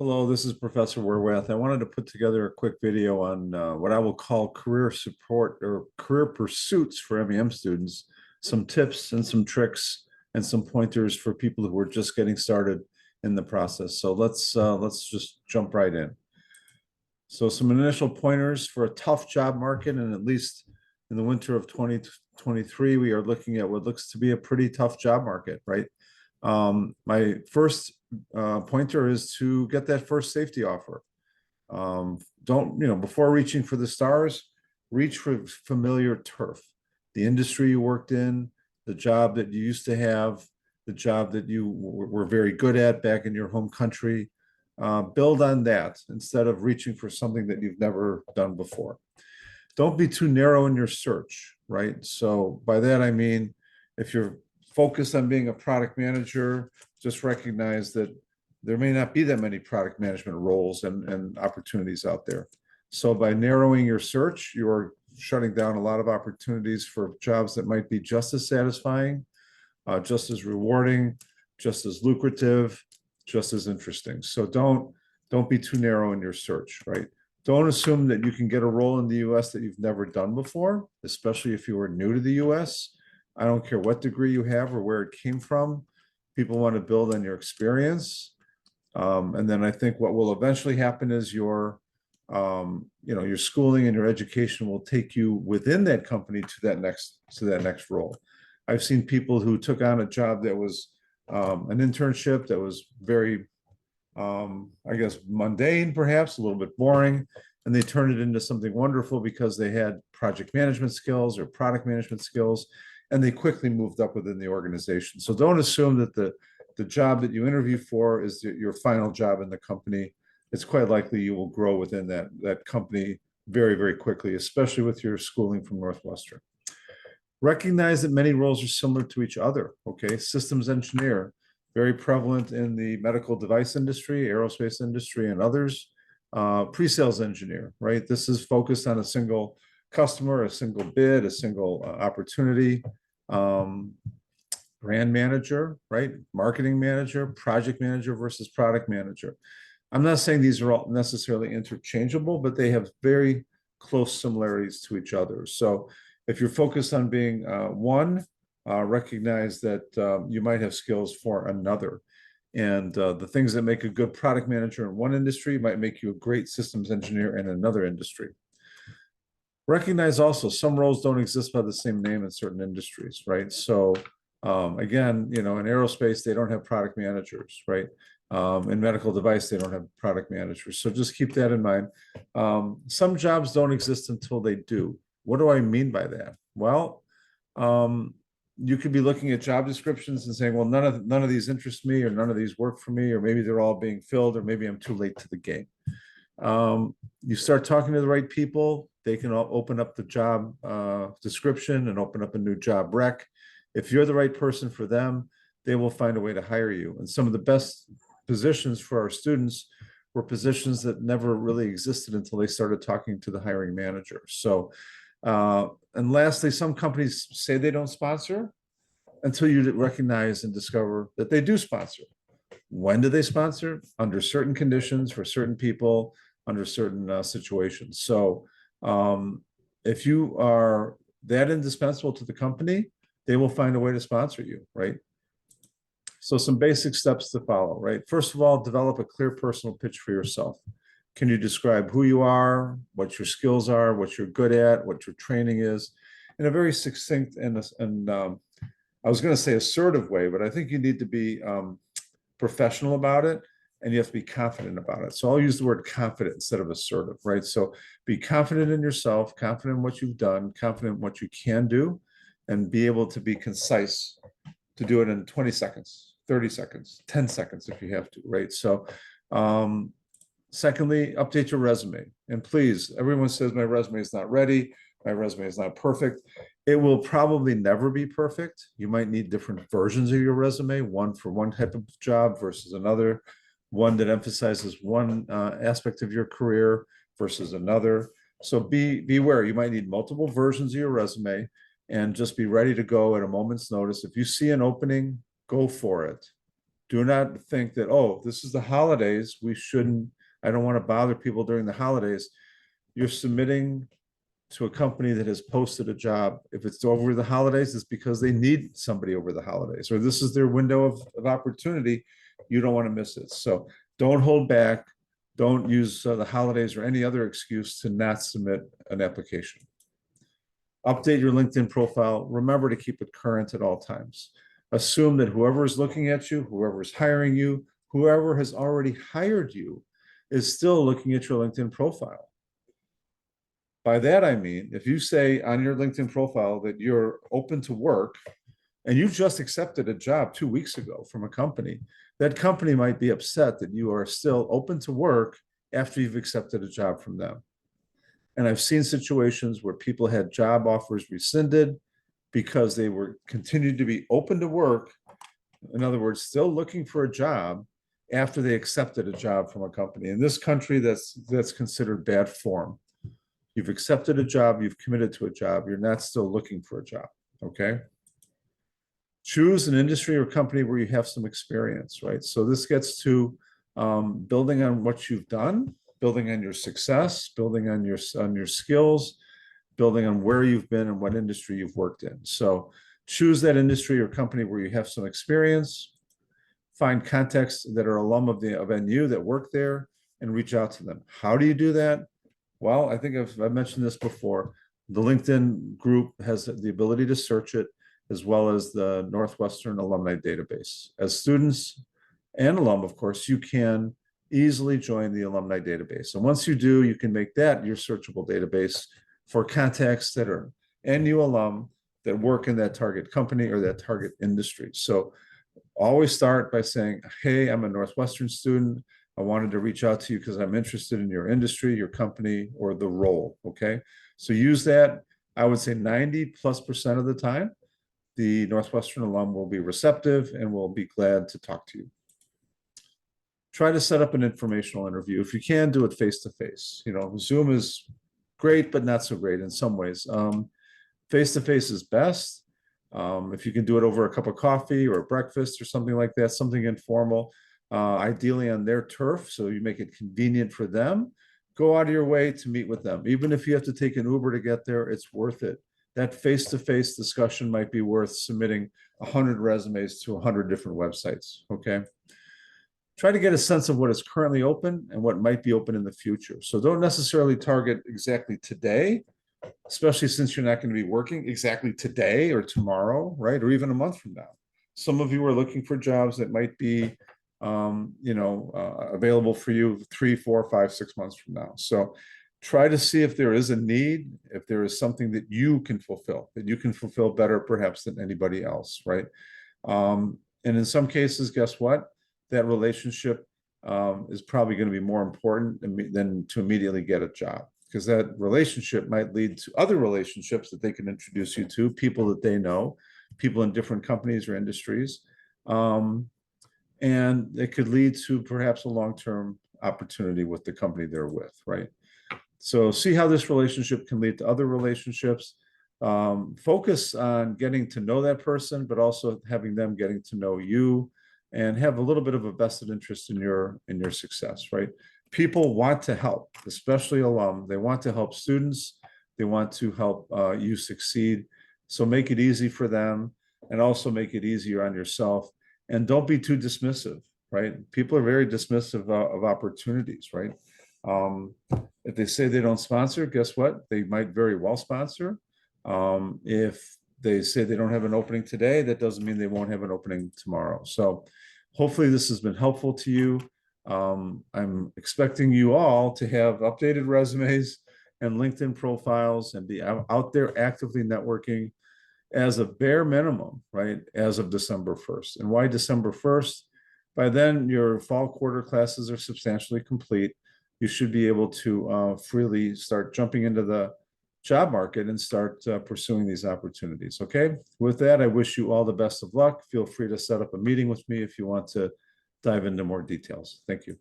Hello, this is Professor Werwath. I wanted to put together a quick video on what I will call career support or career pursuits for MEM students, some tips and some tricks and some pointers for people who are just getting started in the process. So let's just jump right in. So some initial pointers for a tough job market, and at least in the winter of 2023, we are looking at what looks to be a pretty tough job market, right? My first pointer is to get that first safety offer. Don't, before reaching for the stars, reach for familiar turf. The industry you worked in, the job that you used to have, the job that you were very good at back in your home country. Build on that instead of reaching for something that you've never done before. Don't be too narrow in your search, right? So by that, I mean, if you're focused on being a product manager, just recognize that there may not be that many product management roles and opportunities out there. So by narrowing your search, you're shutting down a lot of opportunities for jobs that might be just as satisfying, just as rewarding, just as lucrative, just as interesting. So don't be too narrow in your search, right? Don't assume that you can get a role in the US that you've never done before, especially if you were new to the US. I don't care what degree you have or where it came from. People want to build on your experience. And then I think what will eventually happen is your schooling and your education will take you within that company to that next role. I've seen people who took on a job that was an internship that was very, I guess, mundane, perhaps a little bit boring, and they turned it into something wonderful because they had project management skills or product management skills, and they quickly moved up within the organization. So don't assume that the job that you interview for is your final job in the company. It's quite likely you will grow within that company very, very quickly, especially with your schooling from Northwestern. Recognize that many roles are similar to each other, okay? Systems engineer, very prevalent in the medical device industry, aerospace industry, and others. Pre-sales engineer, right? This is focused on a single customer, a single bid, a single opportunity. Brand manager, right? Marketing manager, project manager versus product manager. I'm not saying these are all necessarily interchangeable, but they have very close similarities to each other. So if you're focused on being one, recognize that you might have skills for another. And the things that make a good product manager in one industry might make you a great systems engineer in another industry. Recognize also some roles don't exist by the same name in certain industries, right? So again, in aerospace, they don't have product managers, right? In medical device, they don't have product managers. So just keep that in mind. Some jobs don't exist until they do. What do I mean by that? Well, you could be looking at job descriptions and saying, well, none of these interest me, or none of these work for me, or maybe they're all being filled, or maybe I'm too late to the game. You start talking to the right people, they can all open up the job description and open up a new job rec. If you're the right person for them, they will find a way to hire you. And some of the best positions for our students were positions that never really existed until they started talking to the hiring manager. So, and lastly, some companies say they don't sponsor until you recognize and discover that they do sponsor. When do they sponsor? Under certain conditions, for certain people, under certain situations. So if you are that indispensable to the company, they will find a way to sponsor you, right? So some basic steps to follow, right? First of all, develop a clear personal pitch for yourself. Can you describe who you are, what your skills are, what you're good at, what your training is, in a very succinct and I was going to say assertive way, but I think you need to be professional about it, and you have to be confident about it. So I'll use the word confident instead of assertive, right? So be confident in yourself, confident in what you've done, confident in what you can do, and be able to be concise to do it in 20 seconds, 30 seconds, 10 seconds if you have to, right? So secondly, update your resume. And please, everyone says my resume is not ready, my resume is not perfect. It will probably never be perfect. You might need different versions of your resume, one for one type of job versus another, one that emphasizes one aspect of your career versus another. So beware, you might need multiple versions of your resume, and just be ready to go at a moment's notice. If you see an opening, go for it. Do not think that, oh, this is the holidays, I don't want to bother people during the holidays. You're submitting to a company that has posted a job. If it's over the holidays, it's because they need somebody over the holidays, or this is their window of opportunity. You don't want to miss it. So don't hold back. Don't use the holidays or any other excuse to not submit an application. Update your LinkedIn profile. Remember to keep it current at all times. Assume that whoever is looking at you, whoever is hiring you, whoever has already hired you is still looking at your LinkedIn profile. By that, I mean, if you say on your LinkedIn profile that you're open to work and you just accepted a job 2 weeks ago from a company, that company might be upset that you are still open to work after you've accepted a job from them. And I've seen situations where people had job offers rescinded because they were continued to be open to work. In other words, still looking for a job after they accepted a job from a company. In this country, that's considered bad form. You've accepted a job, you've committed to a job, you're not still looking for a job, okay? Choose an industry or company where you have some experience, right? So this gets to building on what you've done, building on your success, building on your skills, building on where you've been and what industry you've worked in. So choose that industry or company where you have some experience, find contacts that are alum of NU that work there, and reach out to them. How do you do that? Well, I think I've mentioned this before. The LinkedIn group has the ability to search it, as well as the Northwestern alumni database. As students and alum, of course, you can easily join the alumni database. And once you do, you can make that your searchable database for contacts that are NU alum that work in that target company or that target industry. So always start by saying, hey, I'm a Northwestern student. I wanted to reach out to you because I'm interested in your industry, your company, or the role, okay? So use that. I would say 90+% of the time, the Northwestern alum will be receptive and will be glad to talk to you. Try to set up an informational interview. If you can, do it face-to-face. You know, Zoom is great, but not so great in some ways. Face-to-face is best. If you can do it over a cup of coffee or breakfast or something like that, something informal, ideally on their turf, so you make it convenient for them. Go out of your way to meet with them. Even if you have to take an Uber to get there, it's worth it. That face-to-face discussion might be worth submitting 100 resumes to 100 different websites, okay? Try to get a sense of what is currently open and what might be open in the future. So don't necessarily target exactly today, especially since you're not going to be working exactly today or tomorrow, right? Or even a month from now. Some of you are looking for jobs that might be, available for you 3, 4, 5, 6 months from now. So try to see if there is a need, if there is something that you can fulfill better perhaps than anybody else, right? And in some cases, guess what? That relationship is probably going to be more important than to immediately get a job, because that relationship might lead to other relationships that they can introduce you to, people that they know, people in different companies or industries. And it could lead to perhaps a long-term opportunity with the company they're with, right? So see how this relationship can lead to other relationships. Focus on getting to know that person, but also having them getting to know you, and have a little bit of a vested interest in your success, right? People want to help, especially alum. They want to help students. They want to help you succeed. So make it easy for them, and also make it easier on yourself. And don't be too dismissive, right? People are very dismissive of opportunities, right? If they say they don't sponsor, guess what? They might very well sponsor. If they say they don't have an opening today, that doesn't mean they won't have an opening tomorrow. So hopefully this has been helpful to you. I'm expecting you all to have updated resumes and LinkedIn profiles and be out there actively networking as a bare minimum, right, as of December 1st. And why December 1st? By then, your fall quarter classes are substantially complete. You should be able to freely start jumping into the job market and start pursuing these opportunities, okay? With that, I wish you all the best of luck. Feel free to set up a meeting with me if you want to dive into more details. Thank you.